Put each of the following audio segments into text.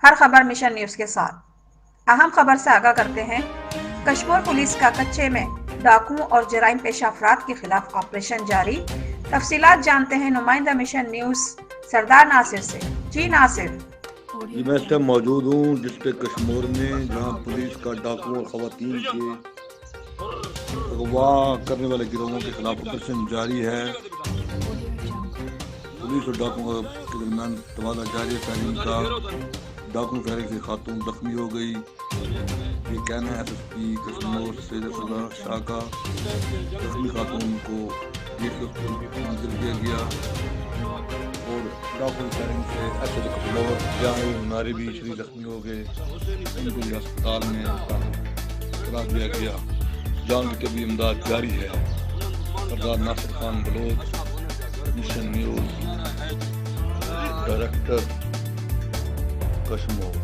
हर खबर mission news के साथ। अहम खबर से आगाह करते हैं। कश्मीर पुलिस का कच्चे में डाकुओं और जराइम पेशा अफराद के खिलाफ ऑपरेशन जारी। तफसीलात जानते हैं नुमाइंदा मिशन न्यूज सरदार नासिर से। जी नासिर। जी मैं इस टाइम मौजूद हूँ डिस्ट्रिक्ट कश्मीर में, जहाँ पुलिस का डाकुओं और खवातीन के अगवा करने वाले गिरोहों के खिलाफ ऑपरेशन जारी है। पुलिस और डाकुओं के दरमियान तबादला जारी है फायरिंग का। डाकू फायरिंग से खातून जख्मी हो गई, ये कहना है एसएसपी कश्मीर सैयद सरदार शाह का। जख्मी खातून को मंजिल किया गया और डाकू फायरिंग से एसएसपी कश्मीर जहाँ नारे भी शरीर जख्मी हो गए, उनको भी अस्पताल में करा दिया गया। जान की तबी इमदाद जारी है। Sardar Nasir Khan Baloch, mission news, director Kashmir.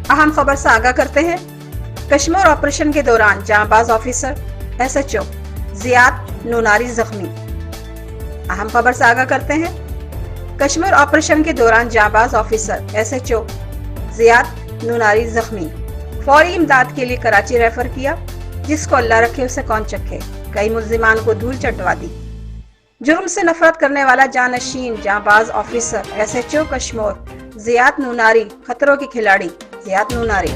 अहम खबर से आगाह करते हैं। कश्मीर ऑपरेशन के दौरान जांबाज ऑफिसर एसएचओ जियाद नूनारी जख्मी। अहम खबर से आगाह करते हैं। कश्मीर ऑपरेशन के दौरान जांबाज ऑफिसर एसएचओ जियाद नूनारी जख्मी। फौरी इमदाद के लिए कराची रेफर किया, जिसको अल्लाह रखे उसे कौन चखे। कई मुल्जिमान को धूल चटवा दी। जुर्म से नफरत करने वाला जानशीन जांबाज ऑफिसर एसएचओ कश्मीर जियाद नूनारी, खतरों के खिलाड़ी जियाद नूनारी।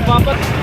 वापस